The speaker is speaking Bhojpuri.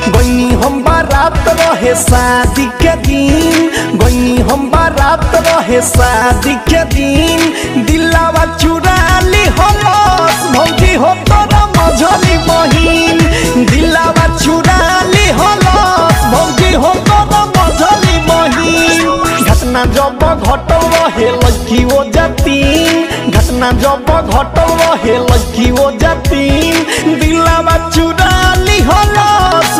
गईनी हम बारात रहे शादी के दिन, गईनी हम बारात रहे शादी के दिन, दिलावा चुरा ली हलस भौजी हो तोरा मझली बहिन, दिलावा चुरा ली हलस भौजी हो तोरा मझली बहिन। घटना जब घटल रहे लड़की वो जातीन, घटना जब घटल रहे लड़की वो जातीन, दिलावा चुरा ली हलस